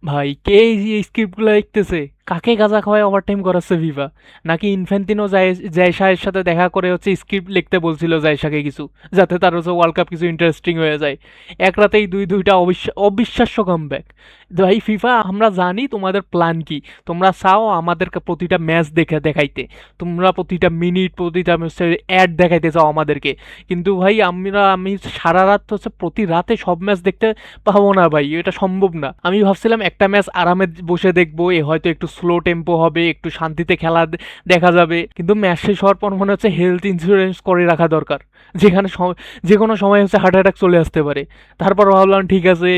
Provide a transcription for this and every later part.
ভাই কে এই স্ক্রিপ্টগুলো লিখতেছে? কাকে গাঁজা খাওয়ায় ওভারটাইম করাচ্ছে ফিফা? নাকি ইনফ্যান্তিনো জায়সার সাথে দেখা করে স্ক্রিপ্ট লিখতে বলছিল জায়সাকে কিছু, যাতে তার ওয়ার্ল্ড কাপ কিছু ইন্টারেস্টিং হয়ে যায়। এক রাতেই দুইটা অবিশ্বাস্য কামব্যাক। ভাই ফিফা, আমরা জানি তোমাদের প্ল্যান কি। তোমরা চাও আমাদেরকে প্রতিটা ম্যাচ দেখাইতে, তোমরা প্রতিটা মিনিট প্রতিটা অ্যাড দেখাইতে চাও আমাদেরকে। কিন্তু ভাই আমি সারা রাত প্রতি রাতে সব ম্যাচ দেখতে পাবো না ভাই, এটা সম্ভব না। আমি ভাবছিলাম একটা ম্যাচ আরামে বসে দেখবো, হয়তো একটু স্লো টেম্পো হবে, একটু শান্তিতে খেলা দেখা যাবে। কিন্তু ম্যাচ শেষ হওয়ার পর মনে হচ্ছে হেলথ ইন্স্যুরেন্স করে রাখা দরকার, যেখানে যে কোনো সময় হার্ট অ্যাটাক চলে আসতে পারে। তারপর ভাবলাম ঠিক আছে,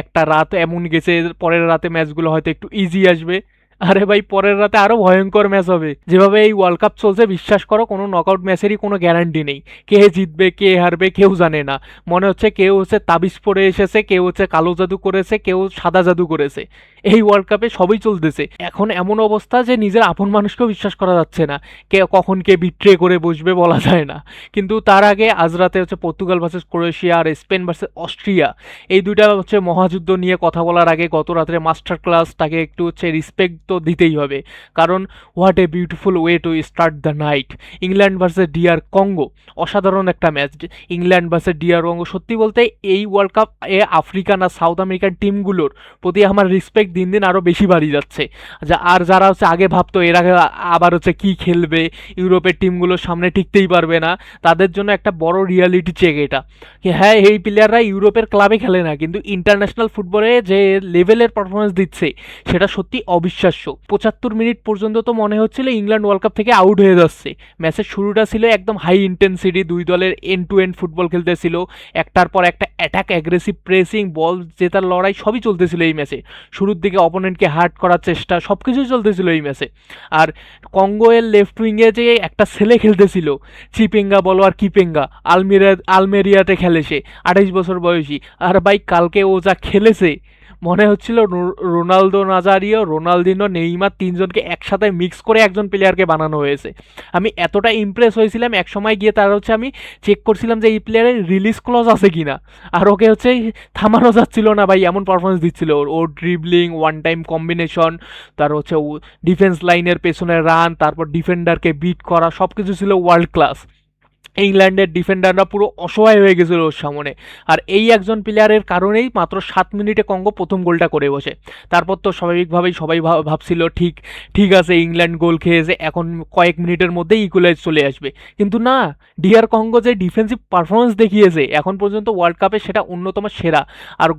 একটা রাত এমন গেছে, পরের রাতে ম্যাচগুলো হয়তো একটু ইজি আসবে। আরে ভাই, পরের রাতে আরো ভয়ঙ্কর ম্যাচ হবে। যেভাবে এই ওয়ার্ল্ড কাপ চলছে, বিশ্বাস করো কোনো নকআউট ম্যাচেরই কোনো গ্যারান্টি নেই। কে জিতবে কে হারবে কেউ জানে না। মনে হচ্ছে কেউ তাবিজ পরে এসেছে, কেউ কালো জাদু করেছে, কেউ সাদা জাদু করেছে। এই ওয়ার্ল্ড কাপে সবই চলতেছে এখন এমন অবস্থা যে নিজের আপন মানুষকেও বিশ্বাস করা যাচ্ছে না। কে কখন কে বিট্রে করে বসবে বলা যায় না। কিন্তু তার আগে আজ রাতে পর্তুগাল ভার্সেস ক্রোয়েশিয়া আর স্পেন ভার্সেস অস্ট্রিয়া, এই দুইটা মহাযুদ্ধ নিয়ে কথা বলার আগে গত রাত্রে মাস্টার ক্লাস, তাকে একটু রেসপেক্ট তো দিতেই হবে। কারণ what a beautiful way to start the night. England versus DR Congo, অসাধারণ একটা match. England versus DR Congo, সত্যি বলতে এই ওয়ার্ল্ড কাপ এ আফ্রিকান আর সাউথ আমেরিকান টিমগুলোর প্রতি আমার রেসপেক্ট দিন দিন আরও বেশি বাড়িয়ে যাচ্ছে। আর যারা আগে ভাবতো এর আগে আবার কি খেলবে, ইউরোপের টিমগুলোর সামনে টিকতেই পারবে না, তাদের জন্য একটা বড় রিয়ালিটি চেক এটা। হ্যাঁ, এই প্লেয়াররা ইউরোপের ক্লাবে খেলে না, কিন্তু ইন্টারন্যাশনাল ফুটবলে যে লেভেলের পারফরমেন্স দিচ্ছে সেটা সত্যি অবিশ্বাস্য। 75 মিনিট পর্যন্ত তো মনে হচ্ছিল ইংল্যান্ড ওয়ার্ল্ড কাপ থেকে আউট হয়ে যাচ্ছে। ম্যাচের শুরুটা ছিল একদম হাই ইন্টেন্সিটি, দুই দলের এন্ড টু এন্ড ফুটবল খেলতেছিল, একটার পর একটা অ্যাটাক, অ্যাগ্রেসিভ প্রেসিং, বল জেতার লড়াই সবই চলতেছিল এই ম্যাচে। শুরুর দিকে অপোনেন্টকে হার্ট করার চেষ্টা, সব কিছুই চলতেছিল এই ম্যাচে। আর কঙ্গো এর লেফট উইংয়ে যে একটা ছেলে খেলতেছিল, চিপেঙ্গা বলো আর কিপেঙ্গা, আলমেরিয়াতে খেলে সে, 28 বছর বয়সী। আর ভাই কালকে ও যা খেলেছে, মনে হচ্ছিল রোনালদো নাজারিও, রোনালদিনো, নেইমার তিনজনকে একসাথে মিক্স করে একজন প্লেয়ারকে বানানো হয়েছে। আমি এতটা ইমপ্রেস হয়েছিলাম, এক সময় গিয়ে তার আমি চেক করছিলাম যে এই প্লেয়ারের রিলিজ ক্লজ আছে কিনা। আর ওকে থামানো যাচ্ছিল না ভাই, এমন পারফরমেন্স দিচ্ছিল ওর ড্রিবলিং, ওয়ান টাইম কম্বিনেশন, তার ডিফেন্স লাইনের পেছনে রান, তারপর ডিফেন্ডারকে বিট করা, সব কিছু ছিল ওয়ার্ল্ড ক্লাস। ইংল্যান্ডের ডিফেন্ডাররা পুরো অসহায় হয়ে গেছিল ওর সামনে। আর এই একজন প্লেয়ারের কারণেই মাত্র 7 মিনিটে কঙ্গো প্রথম গোলটা করে বসে। তারপর তো স্বাভাবিকভাবেই সবাই ভাবছিল ঠিক ঠিক আছে, ইংল্যান্ড গোল খেয়েছে, এখন কয়েক মিনিটের মধ্যেই ইকুয়ালাইজ চলে আসবে। কিন্তু না, ডিআর কঙ্গো যে ডিফেন্সিভ পারফরমেন্স দেখিয়েছে এখন পর্যন্ত ওয়ার্ল্ড কাপে, সেটা অন্যতম সেরা। আর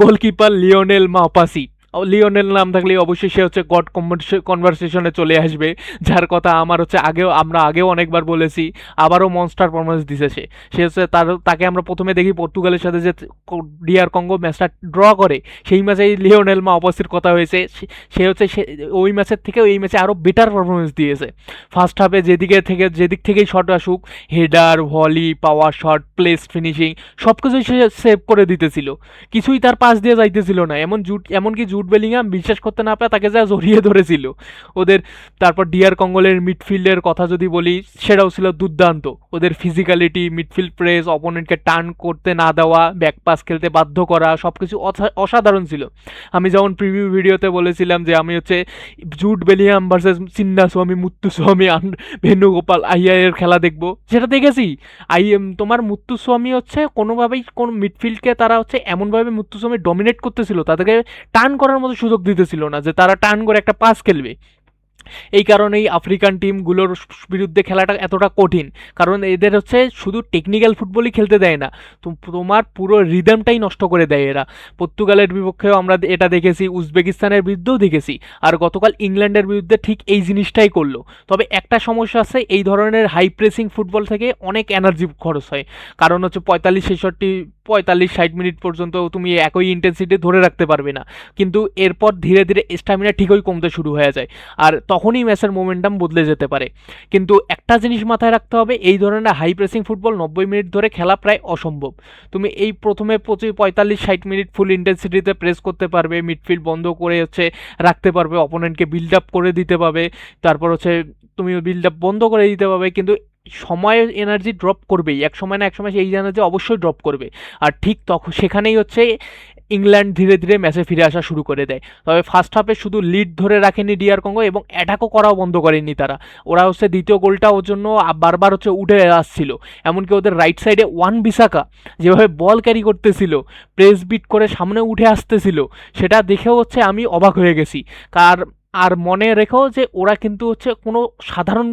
গোলকিপার লিওনেল মাপাসি, লিওনেল নাম থাকলে অবশ্যই সে গড কনভারসেশনে চলে আসবে, যার কথা আমার আমরা আগেও অনেকবার বলেছি। আবারও মনস্টার পারফরমেন্স দিতেছে সে। তাকে আমরা প্রথমে দেখি পর্তুগালের সাথে যে ডিআর কঙ্গো ম্যাচটা ড্র করে, সেই ম্যাচেই লিওনেল মাপাসির কথা হয়েছে। সে ওই ম্যাচের থেকে এই ম্যাচে আরও বেটার পারফরমেন্স দিয়েছে। ফার্স্ট হাফে যেদিক থেকেই শট আসুক, হেডার, ভলি, পাওয়ার শট, প্লেস, ফিনিশিং, সব কিছুই সে সেভ করে দিতেছিল। কিছুই তার পাশ দিয়ে যাইতেছিল না। এমনকি জুট বেলিংহাম বিশ্বাস করতে না পারে তাকে যা জড়িয়ে ধরেছিল ওদের। তারপর ডিআর কঙ্গোলের মিডফিল্ডের কথা যদি বলি, সেটাও ছিল দুর্দান্ত। ওদের ফিজিক্যালিটি, মিডফিল্ড প্রেস, অপোনেন্টকে টার্ন করতে না দেওয়া, ব্যাক পাস খেলতে বাধ্য করা, সব কিছু অসাধারণ ছিল। আমি যেমন প্রিভিউ ভিডিওতে বলেছিলাম যে আমি Jude Bellingham versus Chinnaswamy, Muthuswamy, Venugopal Iyer খেলা দেখবো, সেটা দেখেছি। তোমার মুত্তুস্বামী কোনোভাবেই কোন মিডফিল্ডকে তারা এমনভাবে মুত্তুস্বামী ডমিনেট করতেছিল, তাদেরকে টার্ন করার মতো সুযোগ দিতেছিল না যে তারা টার্ন করে একটা পাস খেলবে। এই কারণেই আফ্রিকান টিমগুলোর বিরুদ্ধে খেলাটা এতটা কঠিন, কারণ এদের শুধু টেকনিক্যাল ফুটবলই খেলতে দেয় না, তোমার পুরো রিদমটাই নষ্ট করে দেয় এরা। পর্তুগালের বিপক্ষেও আমরা এটা দেখেছি, উজবেকিস্তানের বিরুদ্ধেও দেখেছি, আর গতকাল ইংল্যান্ডের বিরুদ্ধে ঠিক এই জিনিসটাই করলো। তবে একটা সমস্যা আছে, এই ধরনের হাই প্রেসিং ফুটবল থেকে অনেক এনার্জি খরচ হয়। কারণ 45-60 মিনিট পর্যন্ত তুমি একই ইন্টেন্সিটি ধরে রাখতে পারবে না, কিন্তু এরপর ধীরে ধীরে স্ট্যামিনা ঠিকই কমতে শুরু হয়ে যায়, আর তখনই ম্যাচের মোমেন্টাম বদলে যেতে পারে। কিন্তু একটা জিনিস মাথায় রাখতে হবে, এই ধরনের হাই প্রেসিং ফুটবল 90 মিনিট ধরে খেলা প্রায় অসম্ভব। তুমি এই প্রথমে 45-60 মিনিট ফুল ইন্টেন্সিটিতে প্রেস করতে পারবে, মিডফিল্ড বন্ধ করে রাখতে পারবে, অপোনেন্টকে বিল্ড আপ করে দিতে পারবে, তারপর তুমি বিল্ড আপ বন্ধ করে দিতে পারবে, কিন্তু সময় এনার্জি ড্রপ করবেই, এক সময় না এক সময় সেই এনার্জি অবশ্যই ড্রপ করবে। আর ঠিক তখন সেখানেই ইংল্যান্ড ধীরে ধীরে ম্যাচে ফিরে আসা শুরু করে দেয়। তবে ফার্স্ট হাফে শুধু লিড ধরে রাখেনি ডিআর কঙ্গো এবং অ্যাটাকও করাও বন্ধ করেনি তারা। ওরা হচ্ছে দ্বিতীয় গোলটা ওর জন্য বারবার হচ্ছে উঠে আসছিল। এমনকি ওদের রাইট সাইডে ওয়ান বিসাকা যেভাবে বল ক্যারি করতেছিল, প্রেস বিট করে সামনে উঠে আসতেছিল, সেটা দেখেও হচ্ছে আমি অবাক হয়ে গেছি। কার আর মনে রেখো যে ওরা কিন্তু হচ্ছে কোনো সাধারণ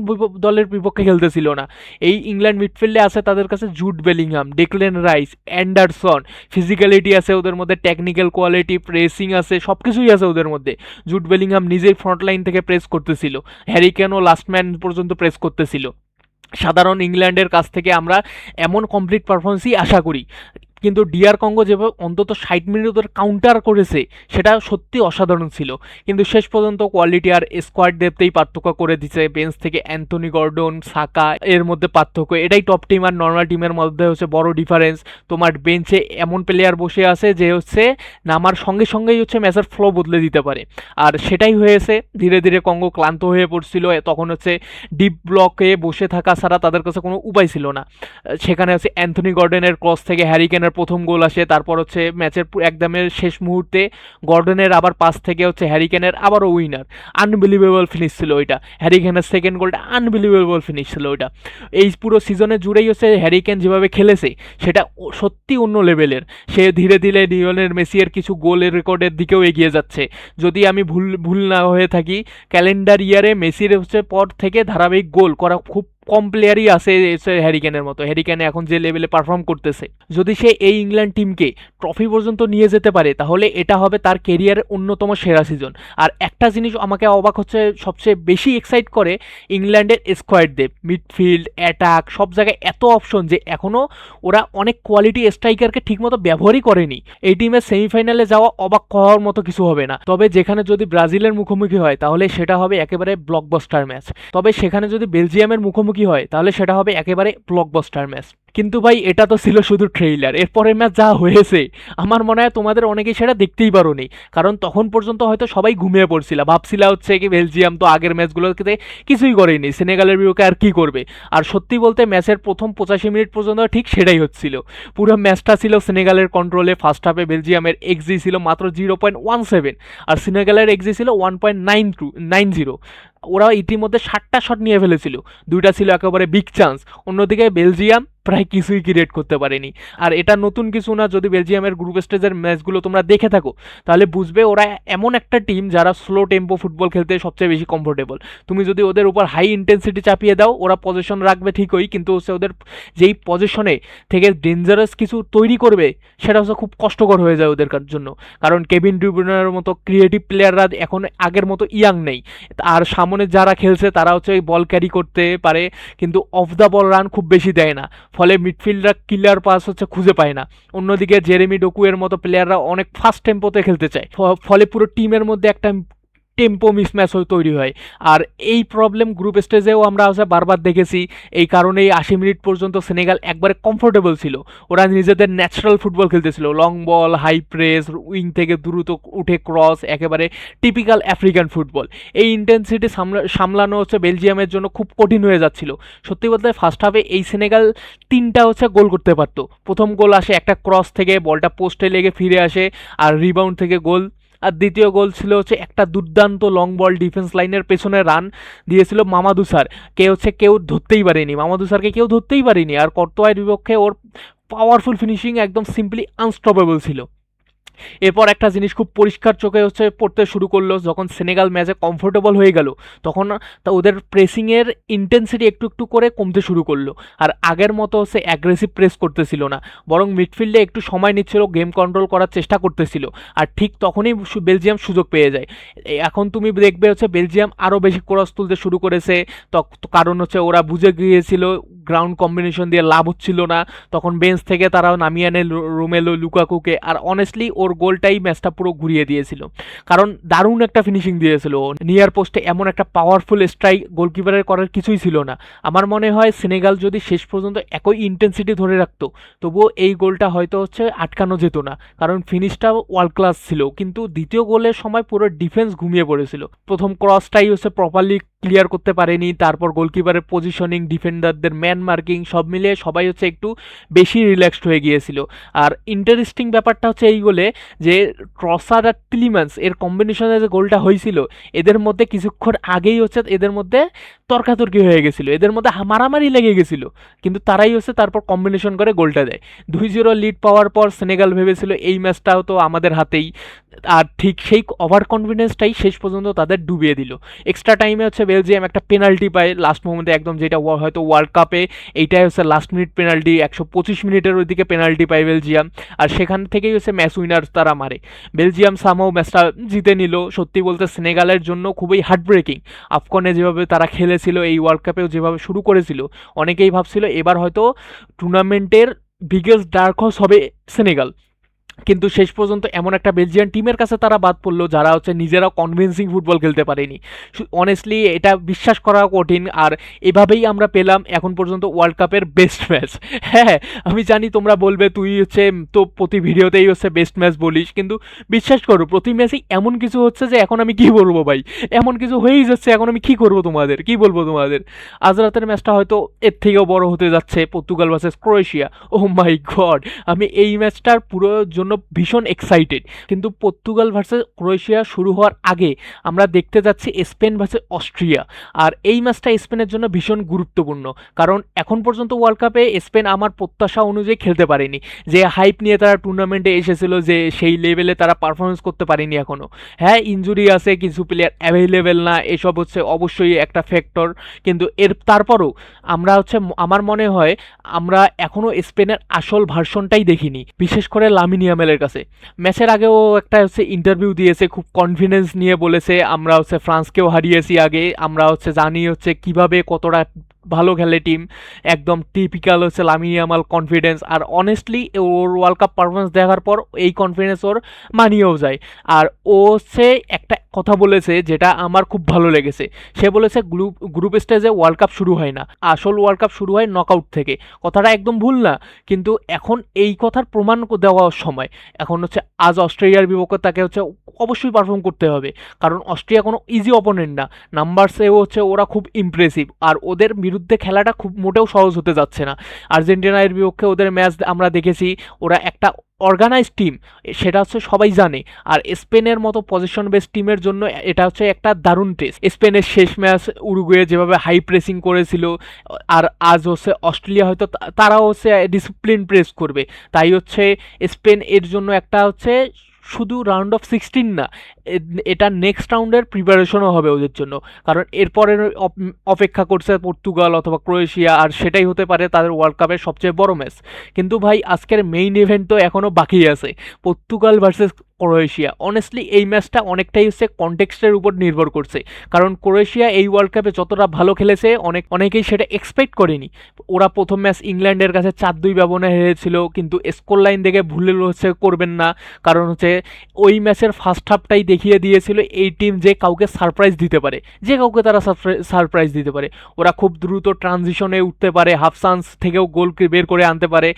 দলের বিপক্ষে খেলতেছিল না। এই ইংল্যান্ড মিডফিল্ডে আছে তাদের কাছে Jude Bellingham, Declan rice, Anderson, physicality আছে ওদের মধ্যে, টেকনিক্যাল কোয়ালিটি, প্রেসিং আছে, সব কিছুই আছে ওদের মধ্যে। জুড বেলিংহাম নিজেই ফ্রন্ট লাইন থেকে প্রেস করতেছিল, হ্যারি কেনও লাস্ট ম্যান পর্যন্ত প্রেস করতেছিল। সাধারণ ইংল্যান্ডের কাছ থেকে আমরা এমন কমপ্লিট পারফরমেন্সই আশা করি, কিন্তু ডিআর কঙ্গো যেভাবে অন্তত 60 মিনিট ওদের কাউন্টার করেছে সেটা সত্যি অসাধারণ ছিল। কিন্তু শেষ পর্যন্ত কোয়ালিটি আর স্কোয়াড ডেপথেই পার্থক্য করে দিচ্ছে। বেঞ্চ থেকে অ্যান্থনি গর্ডন, সাকা, এর মধ্যে পার্থক্য, এটাই টপ টিম আর নর্মাল টিমের মধ্যে হচ্ছে বড় ডিফারেন্স। তোমার বেঞ্চে এমন প্লেয়ার বসে আছে যে হচ্ছে নামার সঙ্গে সঙ্গেই হচ্ছে ম্যাচের ফ্লো বদলে দিতে পারে, আর সেটাই হয়েছে। ধীরে ধীরে কঙ্গো ক্লান্ত হয়ে পড়ছিল, তখন হচ্ছে ডিপ ব্লকে বসে থাকা ছাড়া তাদের কাছে কোনো উপায় ছিল না। সেখানে হচ্ছে অ্যান্থনি গর্ডনের ক্রস থেকে হ্যারি কেনের প্রথম গোল আসে, তারপর হচ্ছে ম্যাচের একদমের শেষ মুহূর্তে গর্ডনের আবার পাস থেকে হচ্ছে হ্যারি কেনের আবারও উইনার। আনবিলিভেবল ফিনিশ ছিল ওইটা, হ্যারি কেনের সেকেন্ড গোলটা আনবিলিভেবল ফিনিশ ছিল ওইটা। এই পুরো সিজনে জুড়েই হচ্ছে হ্যারি কেন যেভাবে খেলেছে সেটা সত্যি অন্য লেভেলের। সে ধীরে ধীরে লিওনেল মেসির কিছু গোলের রেকর্ডের দিকেও এগিয়ে যাচ্ছে। যদি আমি ভুল না হয়ে থাকি, ক্যালেন্ডার ইয়ারে মেসির হচ্ছে পর থেকে ধারাবাহিক গোল করা খুব কম প্লেয়ারই আছে হ্যারিকেনের মতো। হ্যারিকেন এখন যে লেভেলে পারফর্ম করতেছে, যদি সে এই ইংল্যান্ড টিমকে ট্রফি পর্যন্ত নিয়ে যেতে পারে তাহলে এটা হবে তার কেরিয়ারের অন্যতম সেরা সিজন। আর একটা জিনিস আমাকে অবাক হচ্ছে, সবচেয়ে বেশি এক্সাইট করে ইংল্যান্ডের স্কোয়াড ডেপ, মিডফিল্ড, অ্যাটাক, সব জায়গায় এত অপশন যে এখনও ওরা অনেক কোয়ালিটি স্ট্রাইকারকে ঠিকমতো ব্যবহারই করেনি। এই টিমের সেমিফাইনালে যাওয়া অবাক হওয়ার মতো কিছু হবে না। তবে যেখানে যদি ব্রাজিলের মুখোমুখি হয় তাহলে সেটা হবে একেবারে ব্লকবাস্টার ম্যাচ। তবে সেখানে যদি বেলজিয়ামের মুখোমুখি হয় তাহলে সেটা হবে একেবারে ব্লকবাস্টার ম্যাচ। কিন্তু ভাই এটা তো ছিল শুধু ট্রেইলার, এরপরের ম্যাচ যা হয়েছে আমার মনে হয় তোমাদের অনেকেই সেটা দেখতেই পারোনি, কারণ তখন পর্যন্ত হয়তো সবাই ঘুমিয়ে পড়ছিল, ভাবছিলা হচ্ছে কি বেলজিয়াম তো আগের ম্যাচগুলোতে কিছুই করেনি, সেনেগালের বিপক্ষে আর কি করবে। আর সত্যি বলতে ম্যাচের প্রথম 85 মিনিট পর্যন্ত ঠিক সেটাই হচ্ছিল। পুরো ম্যাচটা ছিল সেনেগালের কন্ট্রোলে। ফার্স্ট হাফে বেলজিয়ামের এক্সজি ছিল মাত্র 0.17 আর সেনেগালের এক্সজি ছিল 1.90। ওরা ইতিমধ্যে 60টা শট নিয়ে ফেলেছিল, দুইটা ছিল একেবারে বিগ চান্স। অন্যদিকে বেলজিয়াম প্রায় কিছুই ক্রিয়েট করতে পারেনি। আর এটা নতুন কিছু না, যদি বেলজিয়ামের গ্রুপ স্টেজের ম্যাচগুলো তোমরা দেখে থাকো তাহলে বুঝবে ওরা এমন একটা টিম যারা স্লো টেম্পো ফুটবল খেলতে সবচেয়ে বেশি কমফোর্টেবল। তুমি যদি ওদের উপর হাই ইন্টেন্সিটি চাপিয়ে দাও ওরা পজিশন রাখবে ঠিকই, কিন্তু হচ্ছে ওদের যেই পজিশনে থেকে ডেঞ্জারাস কিছু তৈরি করবে সেটা হচ্ছে খুব কষ্টকর হয়ে যায় ওদের জন্য। কারণ কেভিন ডি ব্রুইনের মতো ক্রিয়েটিভ প্লেয়াররা এখন আগের মতো ইয়াং নেই, আর সামনে যারা খেলছে তারা হচ্ছে বল ক্যারি করতে পারে কিন্তু অফ দ্য বল রান খুব বেশি দেয় না, ফলে মিডফিল্ডরা কিলার পাস হচ্ছে খুঁজে পায় না। অন্যদিকে জেরেমি ডোকুয়ের মতো প্লেয়াররা অনেক ফাস্ট টেম্পোতে খেলতে চায়, ফলে পুরো টিমের মধ্যে একটা টেম্পো মিসম্যাচ তৈরি হয়। আর এই প্রবলেম গ্রুপ স্টেজেও আমরা বারবার দেখেছি। এই কারণেই 80 মিনিট পর্যন্ত সেনেগাল একবারে কমফোর্টেবল ছিল, ওরা নিজেদের ন্যাচারাল ফুটবল খেলতেছিল, long ball, high press, wing থেকে দ্রুত উঠে ক্রস, একেবারে টিপিক্যাল আফ্রিকান ফুটবল। এই ইন্টেন্সিটি সামলানো হচ্ছে বেলজিয়ামের জন্য খুব কঠিন হয়ে যাচ্ছিল। সত্যি বলতে ফার্স্ট হাফে এই সেনেগাল 3টা হচ্ছে গোল করতে পারতো। প্রথম গোল আসে একটা ক্রস থেকে, বলটা পোস্টে লেগে ফিরে আসে আর রিবাউন্ড থেকে গোল। আর দ্বিতীয় গোল ছিল হচ্ছে একটা দুর্দান্ত লং বল ডিফেন্স লাইনের পেছনে রান দিয়েছিল মামাদু স্যার, কেউ ধরতেই পারেনি, মামাদু স্যারকে কেউ ধরতেই পারেনি। আর কর্তোয়ার বিপক্ষে ওর পাওয়ারফুল ফিনিশিং একদম সিম্পলি আনস্টপেবল ছিল। এরপর একটা জিনিস খুব পরিষ্কার চোখে হচ্ছে পড়তে শুরু করলো, যখন সেনেগাল ম্যাচে কমফোর্টেবল হয়ে গেল তখন ওদের প্রেসিংয়ের ইন্টেন্সিটি একটু একটু করে কমতে শুরু করলো। আর আগের মতো হচ্ছে অ্যাগ্রেসিভ প্রেস করতেছিল না, বরং মিডফিল্ডে একটু সময় নিচ্ছিল, গেম কন্ট্রোল করার চেষ্টা করতেছিল। আর ঠিক তখনই বেলজিয়াম সুযোগ পেয়ে যায়। এখন তুমি দেখবে হচ্ছে বেলজিয়াম আরও বেশি ক্রস তুলতে শুরু করেছে, কারণ হচ্ছে ওরা বুঝে গিয়েছিল গ্রাউন্ড কম্বিনেশন দিয়ে লাভ হচ্ছিল না। তখন বেঞ্চ থেকে তারাও নামিয়ে আনে রোমেলো লুকাকুকে, আর অনেস্টলি ওর গোলটাই ম্যাচটা পুরো ঘুরিয়ে দিয়েছিল, কারণ দারুণ একটা ফিনিশিং দিয়েছিল নিয়ার পোস্টে। এমন একটা পাওয়ারফুল স্ট্রাইক গোলকিপারের করার কিছুই ছিল না। আমার মনে হয় সেনেগাল যদি শেষ পর্যন্ত একই ইন্টেন্সিটি ধরে রাখতো তবুও এই গোলটা হয়তো হচ্ছে আটকানো যেত না, কারণ ফিনিশটা ওয়ার্ল্ড ক্লাস ছিল। কিন্তু দ্বিতীয় গোলের সময় পুরো ডিফেন্স ঘুমিয়ে পড়েছিল, প্রথম ক্রসটাই হচ্ছে প্রপারলি ক্লিয়ার করতে পারেনি, তারপর গোলকিপারের পজিশনিং, ডিফেন্ডারদের ম্যান মার্কিং সব মিলিয়ে সবাই হচ্ছে একটু বেশি রিল্যাক্সড হয়ে গিয়েছিল। আর ইন্টারেস্টিং ব্যাপারটা হচ্ছে এই গোলে যে ট্রসার আর টিলিম্যান্স এর কম্বিনেশনে যে গোলটা হয়েছিল, এদের মধ্যে কিছুক্ষণ আগেই হচ্ছে এদের মধ্যে তর্কাতর্কি হয়ে গেছিলো, এদের মধ্যে মারামারি লেগে গেছিলো, কিন্তু তারাই হচ্ছে তারপর কম্বিনেশন করে গোলটা দেয়। 2-0 লিড পাওয়ার পর সেনেগাল ভেবেছিল এই ম্যাচটাও তো আমাদের হাতেই, আর ঠিক সেই ওভার কনফিডেন্সটাই শেষ পর্যন্ত তাদের ডুবিয়ে দিল। এক্সট্রা টাইমে হচ্ছে বেলজিয়াম একটা পেনাল্টি পায় লাস্ট মোমেন্টে একদম, যেটা হয়তো ওয়ার্ল্ড কাপে এইটাই হচ্ছে লাস্ট মিনিট পেনাল্টি, 125 মিনিটের ওইদিকে পেনাল্টি পায় বেলজিয়াম, আর সেখান থেকেই হচ্ছে ম্যাচ উইনার তারা মারে। বেলজিয়াম সামহাও ম্যাচটা জিতে নিল। সত্যি বলতে সেনেগালের জন্য খুবই হার্ট ব্রেকিং। আফকনে যেভাবে তারা খেলেছিল, এই ওয়ার্ল্ড কাপেও যেভাবে শুরু করেছিল, অনেকেই ভাবছিল এবার হয়তো টুর্নামেন্টের বিগেস্ট ডার্ক হর্স হবে সেনেগাল, কিন্তু শেষ পর্যন্ত এমন একটা বেলজিয়ান টিমের কাছে তারা বাদ পড়লো যারা হচ্ছে নিজেরাও কনভিন্সিং ফুটবল খেলতে পারেনি। অনেস্টলি এটা বিশ্বাস করা কঠিন। আর এভাবেই আমরা পেলাম এখন পর্যন্ত ওয়ার্ল্ড কাপের বেস্ট ম্যাচ। হ্যাঁ, আমি জানি তোমরা বলবে তুই হচ্ছে তো প্রতি ভিডিওতেই হচ্ছে বেস্ট ম্যাচ বলিস, কিন্তু বিশ্বাস করো প্রতি ম্যাচেই এমন কিছু হচ্ছে যে এখন আমি কি বলবো ভাই, এমন কিছু হয়েই যাচ্ছে, এখন আমি কি করবো তোমাদের, কি বলবো তোমাদের। আজ রাতের ম্যাচটা হয়তো এর থেকেও বড় হতে যাচ্ছে, পর্তুগাল ভার্সেস ক্রোয়েশিয়া। ও মাই গড, আমি এই ম্যাচটার পুরো জন্য ভীষণ এক্সাইটেড। কিন্তু পর্তুগাল ভার্সেস ক্রোয়েশিয়া শুরু হওয়ার আগে আমরা দেখতে যাচ্ছি স্পেন ভার্সেস অস্ট্রিয়া। আর এই ম্যাচটা স্পেনের জন্য ভীষণ গুরুত্বপূর্ণ, কারণ এখন পর্যন্ত ওয়ার্ল্ড কাপে স্পেন আমার প্রত্যাশা অনুযায়ী খেলতে পারেনি। যে হাইপ নিয়ে তারা টুর্নামেন্টে এসেছিল, যে সেই লেভেলে তারা পারফরমেন্স করতে পারেনি এখনও। হ্যাঁ, ইনজুরি আছে, কিছু প্লেয়ার অ্যাভেলেবেল না, এসব হচ্ছে অবশ্যই একটা ফ্যাক্টর, কিন্তু তারপরও আমরা হচ্ছে আমার মনে হয় আমরা এখনও স্পেনের আসল ভার্সনটাই দেখিনি, বিশেষ করে লামিন ইয়ামালের কাছে। ম্যাচের আগেও একটা হচ্ছে ইন্টারভিউ দিয়েছে, খুব কনফিডেন্স নিয়ে বলেছে আমরা হচ্ছে ফ্রান্সকেও হারিয়েছি আগে, আমরা হচ্ছে জানি হচ্ছে কিভাবে কতটা ভালো খেলে টিম, একদম টিপিক্যাল হচ্ছে লামিন ইয়ামাল কনফিডেন্স। আর অনেস্টলি ওর ওয়ার্ল্ড কাপ পারফরমেন্স দেখার পর এই কনফিডেন্স ওর মানিয়েও যায়। আর ও হচ্ছে একটা কথা বলেছে যেটা আমার খুব ভালো লেগেছে, সে বলেছে গ্রুপ স্টেজে ওয়ার্ল্ড কাপ শুরু হয় না, আসল ওয়ার্ল্ড কাপ শুরু হয় নকআউট থেকে। কথাটা একদম ভুল না, কিন্তু এখন এই কথার প্রমাণ দেওয়ার সময়। এখন হচ্ছে আজ অস্ট্রেলিয়ার বিপক্ষে তাকে হচ্ছে অবশ্যই পারফর্ম করতে হবে, কারণ অস্ট্রিয়া কোনো ইজি অপোনেন্ট না, নাম্বারসেও হচ্ছে ওরা খুব ইমপ্রেসিভ, আর ওদের বিরুদ্ধে খেলাটা খুব মোটেও সহজ হতে যাচ্ছে না। আর্জেন্টিনার বিপক্ষে ওদের ম্যাচ আমরা দেখেছি, ওরা একটা অর্গানাইজ টিম, সেটা হচ্ছে সবাই জানে। আর স্পেনের মতো পজিশন বেস টিমের জন্য এটা হচ্ছে একটা দারুণ টেস্ট। স্পেনের শেষ ম্যাচ উরুগুয়ে যেভাবে হাই প্রেসিং করেছিল, আর আজ হচ্ছে অস্ট্রেলিয়া হয়তো তারাও হচ্ছে ডিসিপ্লিন প্রেস করবে, তাই হচ্ছে স্পেন এর জন্য একটা হচ্ছে শুধু রাউন্ড অফ 16 না, এটা নেক্সট রাউন্ডের প্রিপারেশনও হবে ওদের জন্য, কারণ এরপরের অপেক্ষা করছে পর্তুগাল অথবা ক্রোয়েশিয়া, আর সেটাই হতে পারে তাদের ওয়ার্ল্ড কাপের সবচেয়ে বড় ম্যাচ। কিন্তু ভাই আজকের মেইন ইভেন্ট তো এখনও বাকি আছে, পর্তুগাল ভার্সেস ক্রোয়েশিয়া। অনেস্টলি এই ম্যাচটা অনেকটাই হচ্ছে কনটেক্সটের উপর নির্ভর করছে, কারণ ক্রোয়েশিয়া এই ওয়ার্ল্ড কাপে যতটা ভালো খেলেছে অনেকেই সেটা এক্সপেক্ট করেনি। ওরা প্রথম ম্যাচ ইংল্যান্ডের কাছে 4-2 ব্যবধানে হেরেছিল, কিন্তু স্কোর লাইন দেখে ভুলে হচ্ছে করবেন না, কারণ হচ্ছে ওই ম্যাচের ফার্স্ট হাফটাই দেখিয়ে দিয়েছিল এই টিম যে কাউকে সারপ্রাইজ দিতে পারে, যে কাউকে তারা সারপ্রাইজ দিতে পারে। ওরা খুব দ্রুত ট্রানজিশনে উঠতে পারে, হাফ চান্স থেকেও গোল বের করে আনতে পারে,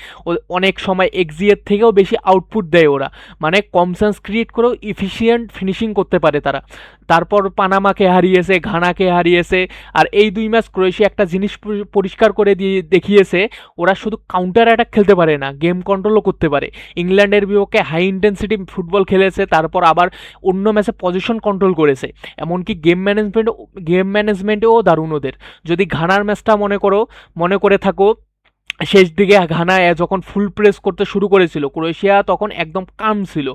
অনেক সময় এক্সিএর থেকেও বেশি আউটপুট দেয় ওরা, মানে কম চান্স ক্রিয়েট করেও ইফিসিয়েন্ট ফিনিশিং করতে পারে তারা। তারপর পানামাকে হারিয়েছে, ঘানাকে হারিয়েছে। আর এই দুই ম্যাচ ক্রোয়েশিয়া একটা জিনিস পরিষ্কার করে দিয়ে দেখিয়েছে, ওরা শুধু কাউন্টার অ্যাটাক খেলতে পারে না, গেম কন্ট্রোলও করতে পারে। ইংল্যান্ডের বিপক্ষে হাই ইন্টেন্সিটি ফুটবল খেলেছে, তারপর আবার অন্য ম্যাচে পজিশন কন্ট্রোল করেছে, এমনকি গেম ম্যানেজমেন্টেও দারুণ ওদের। যদি ঘানার ম্যাচটা মনে করে থাকো, শেষ দিকে ঘানা যখন ফুল প্রেস করতে শুরু করেছিল, ক্রোয়েশিয়া তখন একদম কাম ছিল,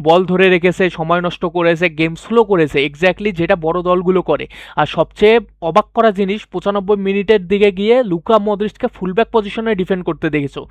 বল ধরে রেখেছে, সময় নষ্ট করেছে, গেম স্লো করেছে, এক্স্যাক্টলি যেটা বড় দলগুলো করে। আর সবচেয়ে অবাক করা জিনিস, 95 মিনিটের দিকে গিয়ে লুকা মদ্রিচকে ফুলব্যাক পজিশনে ডিফেন্ড করতে দেখেছো।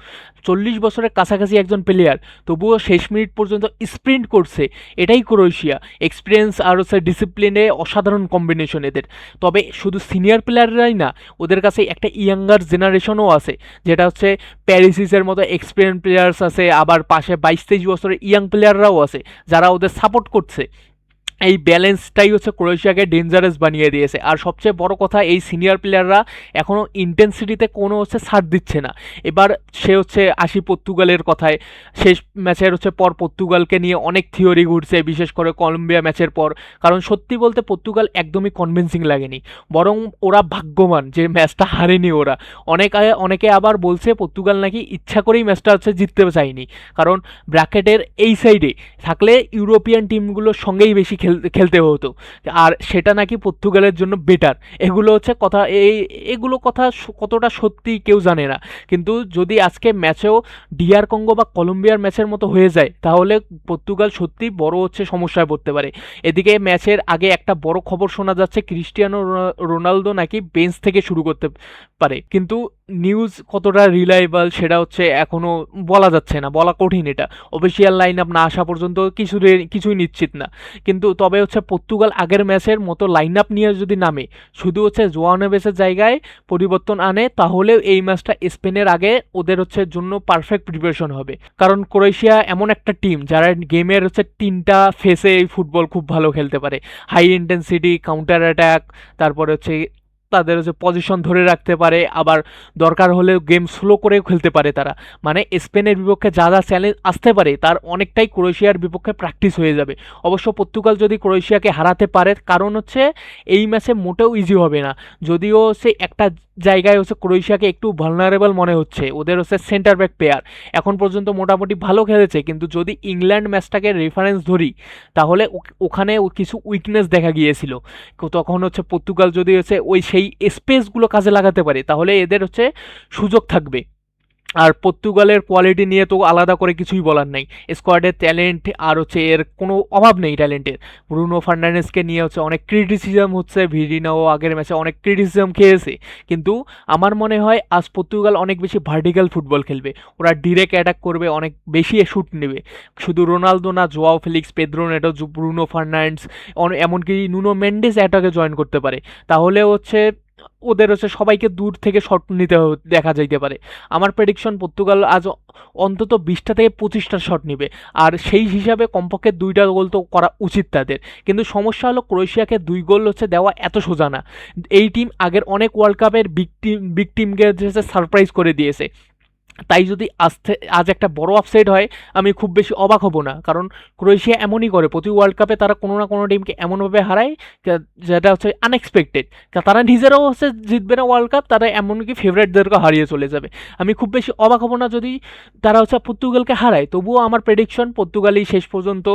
40 বছরের কাছাকাছি একজন প্লেয়ার, তবুও শেষ মিনিট পর্যন্ত স্প্রিন্ট করছে। এটাই ক্রোয়েশিয়া, এক্সপিরিয়েন্স আর হচ্ছে ডিসিপ্লিনে অসাধারণ কম্বিনেশন এদের। তবে শুধু সিনিয়র প্লেয়াররাই না, ওদের কাছে একটা ইয়াঙ্গার জেনারেশনও আছে, যেটা হচ্ছে প্যারিসিসের মতো এক্সপিরিয়েন্স প্লেয়ার্স আছে, আবার পাশে 22-23 বছরের ইয়াং প্লেয়াররাও আছে যারা ওদের সাপোর্ট করছে। এই ব্যালেন্সটাই হচ্ছে ক্রোয়েশিয়াকে ডেঞ্জারাস বানিয়ে দিয়েছে। আর সবচেয়ে বড় কথা, এই সিনিয়র প্লেয়াররা এখনও ইন্টেন্সিটিতে কোনো হচ্ছে ছাড় দিচ্ছে না। এবার সে হচ্ছে আসি পর্তুগালের কথায়, শেষ ম্যাচের হচ্ছে পর পর্তুগালকে নিয়ে অনেক থিওরি ঘুরছে, বিশেষ করে কলম্বিয়া ম্যাচের পর। কারণ সত্যি বলতে পর্তুগাল একদমই কনভিন্সিং লাগেনি, বরং ওরা ভাগ্যবান যে ম্যাচটা হারেনি ওরা। অনেকে আবার বলছে পর্তুগাল নাকি ইচ্ছা করেই ম্যাচটা হচ্ছে জিততে চায়নি, কারণ ব্র্যাকেটের এই সাইডে থাকলে ইউরোপিয়ান টিমগুলোর সঙ্গেই বেশি খেলতে হতো, আর সেটা নাকি পর্তুগালের জন্য বেটার। এগুলো হচ্ছে কথা, এগুলো কথা কতটা সত্যি কেউ জানে না। কিন্তু যদি আজকে ম্যাচেও ডিআর কঙ্গো বা কলম্বিয়ার ম্যাচের মতো হয়ে যায়, তাহলে পর্তুগাল সত্যি বড় হচ্ছে সমস্যায় পড়তে পারে। এদিকে ম্যাচের আগে একটা বড় খবর শোনা যাচ্ছে, ক্রিস্টিয়ানো রোনালদো নাকি বেঞ্চ থেকে শুরু করতে পারে, কিন্তু নিউজ কতটা রিলায়েবল সেটা হচ্ছে এখনো বলা যাচ্ছে না, বলা কঠিন। এটা অফিসিয়াল লাইন আপ না আসা পর্যন্ত কিছুই নিশ্চিত না। কিন্তু তবে হচ্ছে পর্তুগাল আগের ম্যাচের মতো লাইন আপ নিয়ে যদি নামে, শুধু হচ্ছে জোয়াও নেভেসের জায়গায় পরিবর্তন আনে, তাহলে এই ম্যাচটা স্পেনের আগে ওদের হচ্ছে জন্য পারফেক্ট প্রিপারেশন হবে। কারণ ক্রোয়েশিয়া এমন একটা টিম যারা গেমের হচ্ছে 3টা ফেসে এই ফুটবল খুব ভালো খেলতে পারে। হাই ইন্টেন্সিটি, কাউন্টার অ্যাটাক, তারপরে হচ্ছে তাদের হচ্ছে পজিশন ধরে রাখতে পারে, আবার দরকার হলে গেম স্লো করেও খেলতে পারে তারা। মানে স্পেনের বিপক্ষে যা যা চ্যালেঞ্জ আসতে পারে তার অনেকটাই ক্রোয়েশিয়ার বিপক্ষে প্র্যাকটিস হয়ে যাবে। অবশ্য পর্তুগাল যদি ক্রোয়েশিয়াকে হারাতে পারে, কারণ হচ্ছে এই ম্যাচে মোটেও ইজি হবে না। যদিও সে একটা জায়গায় হচ্ছে ক্রোয়েশিয়াকে একটু ভালনারেবল মনে হচ্ছে, ওদের হচ্ছে সেন্টার ব্যাক পেয়ার এখন পর্যন্ত মোটামুটি ভালো খেলেছে, কিন্তু যদি ইংল্যান্ড ম্যাচটাকে রেফারেন্স ধরি, তাহলে ওখানে কিছু উইকনেস দেখা গিয়েছিল। তখন হচ্ছে পর্তুগাল যদি হচ্ছে সেই স্পেসগুলো কাজে লাগাতে পারে, তাহলে এদের হচ্ছে সুযোগ থাকবে। আর পর্তুগালের কোয়ালিটি নিয়ে তো আলাদা করে কিছুই বলার নাই, স্কোয়াডের ট্যালেন্ট আর হচ্ছে এর কোনো অভাব নেই ট্যালেন্টের। ব্রুনো ফার্নান্ডেজকে নিয়ে হচ্ছে অনেক ক্রিটিসিজম হচ্ছে, ভিরিনাও আগের ম্যাচে অনেক ক্রিটিসিজম খেয়েছে, কিন্তু আমার মনে হয় আজ পর্তুগাল অনেক বেশি ভার্টিক্যাল ফুটবল খেলবে। ওরা ডিরেক্ট অ্যাটাক করবে, অনেক বেশি শুট নেবে। শুধু রোনালদো না, Joao Felix, Pedro Neto, Bruno Fernandes, এমনকি নুনো মেন্ডেস অ্যাটাকে জয়েন করতে পারে। তাহলে হচ্ছে ওদের হচ্ছে সবাইকে দূর থেকে শট নিতে দেখা যাইতে পারে। আমার প্রেডিকশন পর্তুগাল আজ অন্তত 20টা থেকে 25টা শট নিবে, আর সেই হিসাবে কমপক্ষে 2টা গোল তো করা উচিত তাদের। কিন্তু সমস্যা হলো ক্রোয়েশিয়াকে 2 গোল হচ্ছে দেওয়া এত সোজা না। এই টিম আগের অনেক ওয়ার্ল্ড কাপের বিগ টিমকে হচ্ছে সারপ্রাইজ করে দিয়েছে। তাই যদি আজ একটা বড় আপসেট হয়, আমি খুব বেশি অবাক হব না, কারণ ক্রোয়েশিয়া এমনই করে প্রতি ওয়ার্ল্ড কাপে, তারা কোনো না কোনো টিমকে এমনভাবে হারায় যেটা হচ্ছে আনএক্সপেক্টেড। তারা নিজেরাও হচ্ছে জিতবে না ওয়ার্ল্ড কাপ, তারা এমনকি ফেভারিটদেরকে হারিয়ে চলে যাবে। আমি খুব বেশি অবাক হব না যদি তারা হচ্ছে পর্তুগালকে হারায়। তবুও আমার প্রেডিকশন পর্তুগালই শেষ পর্যন্ত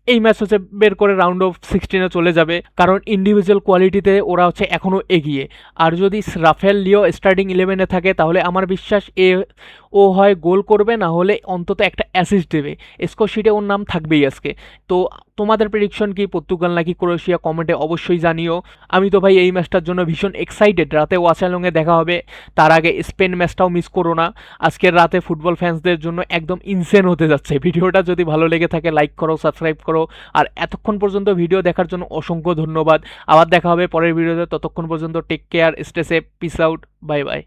এই ম্যাচ হচ্ছে বের করে রাউন্ড অফ 16-এ চলে যাবে, কারণ ইন্ডিভিজুয়াল কোয়ালিটিতে ওরা হচ্ছে এখনও এগিয়ে। আর যদি রাফেল লিও স্টার্টিং 11-এ থাকে, তাহলে আমার বিশ্বাস ও হয় গোল করবে, না হলে অন্তত একটা অ্যাসিস্ট দেবে। স্কোর শিটে ওর নাম থাকবেই আজকে। তো তোমাদের প্রেডিকশন কি, পর্তুগাল নাকি ক্রোয়েশিয়া? কমেন্টে অবশ্যই জানিও। আমি তো ভাই এই ম্যাচটার জন্য ভীষণ এক্সাইটেড। রাতে ওয়াচালংয়ে দেখা হবে, তার আগে স্পেন ম্যাচটাও মিস করো না। আজকের রাতে ফুটবল ফ্যান্সদের জন্য একদম ইনসেন হতে যাচ্ছে। ভিডিওটা যদি ভালো লেগে থাকে লাইক করো, সাবস্ক্রাইব করো, আর এতক্ষণ পর্যন্ত ভিডিও দেখার জন্য অসংখ্য ধন্যবাদ। আবার দেখা হবে পরের ভিডিওতে, ততক্ষণ পর্যন্ত take care, stay safe, peace out, bye by.